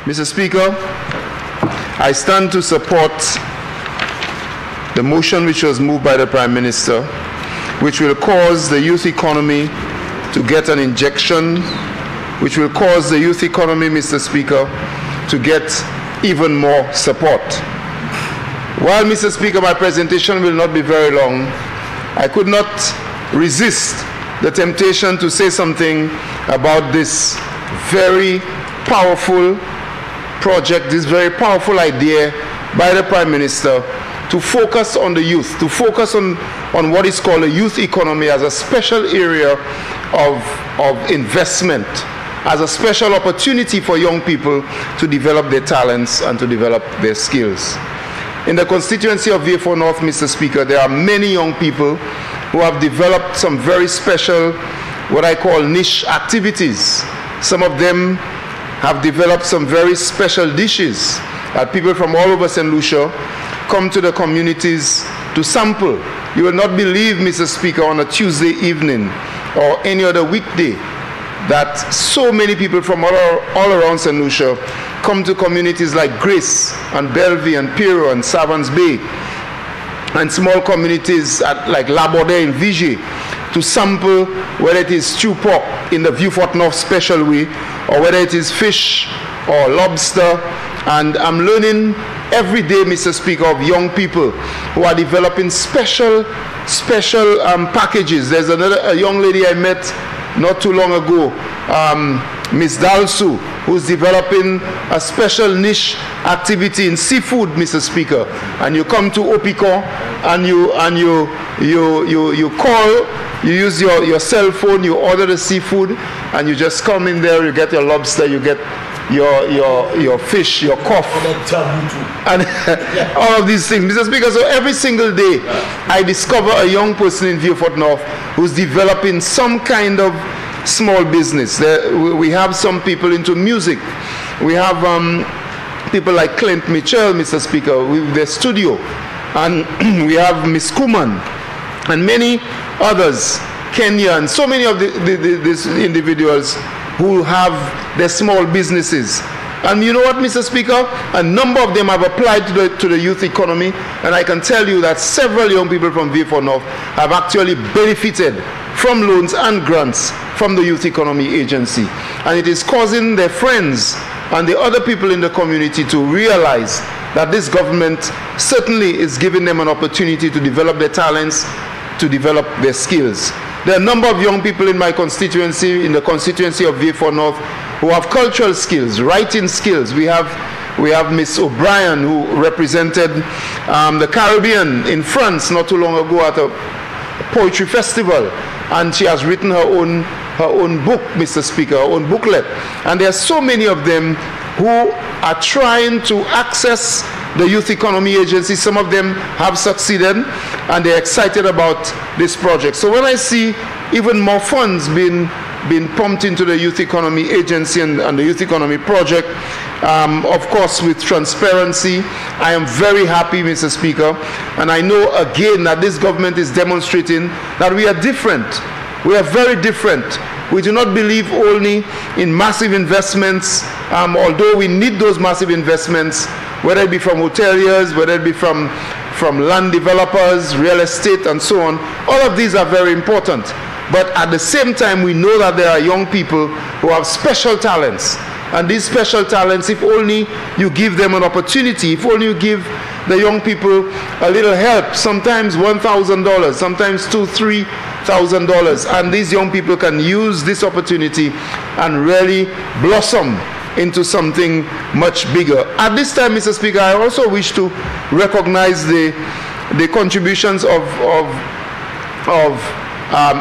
Mr. Speaker, I stand to support the motion which was moved by the Prime Minister, which will cause the youth economy to get an injection, which will cause the youth economy, Mr. Speaker, to get even more support. While, Mr. Speaker, my presentation will not be very long, I could not resist the temptation to say something about this very powerful project, this very powerful idea by the Prime Minister to focus on the youth, to focus on what is called a youth economy as a special area of investment, as a special opportunity for young people to develop their talents and to develop their skills. In the constituency of Vieux-Fort North, Mr. Speaker, there are many young people who have developed some very special, what I call niche activities. Some of them have developed some very special dishes that people from all over St. Lucia come to the communities to sample. You will not believe, Mr. Speaker, on a Tuesday evening or any other weekday that so many people from all around St. Lucia come to communities like Grace and Bellevue and Pero and Savans Bay and small communities like Laborde and Vigie to sample whether it is stew pork in the Vieux-Fort North special way or whether it is fish or lobster. And I'm learning every day, Mr. Speaker, of young people who are developing special packages. There's a young lady I met not too long ago, Miss Dalsu, who's developing a special niche activity in seafood, Mr. Speaker. And you come to Opicon and you call, you use your cell phone, you order the seafood, and you just come in there, you get your lobster, you get your fish, your cough, and all of these things, Mr. Speaker. So every single day I discover a young person in Vieux-Fort North who's developing some kind of small business. We have some people into music. We have people like Clint Mitchell, Mr. Speaker, with their studio, and we have Miss Kuman and many others, Kenya, and so many of these individuals who have their small businesses. And you know what, Mr. Speaker? A number of them have applied to the youth economy, and I can tell you that several young people from Vieux-Fort North have actually benefited from loans and grants from the Youth Economy Agency. And it is causing their friends and the other people in the community to realize that this government certainly is giving them an opportunity to develop their talents, to develop their skills. There are a number of young people in my constituency, in the constituency of Vieux-Fort North, who have cultural skills, writing skills. We have Miss O'Brien, who represented the Caribbean in France not too long ago at a poetry festival, and she has written her own book, Mr. Speaker, her own booklet. And there are so many of them who are trying to access the Youth Economy Agency. Some of them have succeeded, and they're excited about this project. So when I see even more funds being pumped into the Youth Economy Agency and the Youth Economy Project, of course with transparency, I am very happy, Mr. Speaker. And I know again that this government is demonstrating that we are different. We are very different. We do not believe only in massive investments, although we need those massive investments, whether it be from hoteliers, whether it be from land developers, real estate, and so on. All of these are very important. But at the same time, we know that there are young people who have special talents. And these special talents, if only you give them an opportunity, if only you give the young people a little help, sometimes $1,000, sometimes $2,000, $3,000, and these young people can use this opportunity and really blossom into something much bigger. At this time, Mr. Speaker, I also wish to recognize the contributions of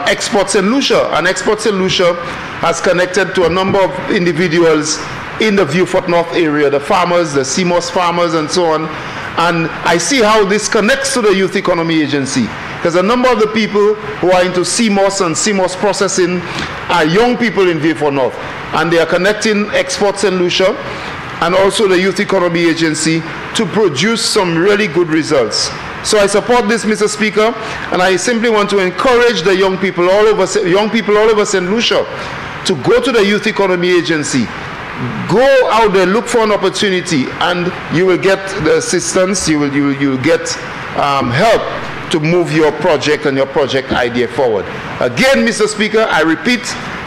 Export St. Lucia. And Export St. Lucia has connected to a number of individuals in the Vieux-Fort North area, the farmers, the CMOS farmers, and so on. And I see how this connects to the Youth Economy Agency, because a number of the people who are into CMOS and CMOS processing are young people in Vieux-Fort North, and they are connecting Export St. Lucia and also the Youth Economy Agency to produce some really good results. So I support this, Mr. Speaker, and I simply want to encourage the young people all over St. Lucia to go to the Youth Economy Agency Go out there, look for an opportunity, and you will get the assistance, you will get help to move your project and your project idea forward. Again, Mr. Speaker, I repeat,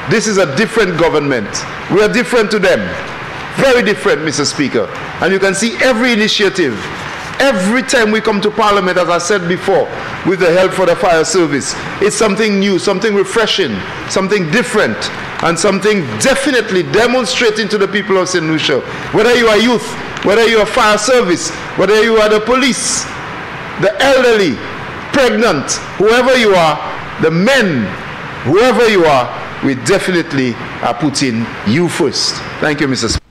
this is a different government. We are different to them. Very different, Mr. Speaker. And you can see every initiative, every time we come to Parliament, as I said before, with the help for the fire service, it's something new, something refreshing, something different, and something definitely demonstrating to the people of St. Lucia, whether you are youth, whether you are fire service, whether you are the police, the elderly, pregnant, whoever you are, the men, whoever you are, we definitely are putting you first. Thank you, Mr. Speaker.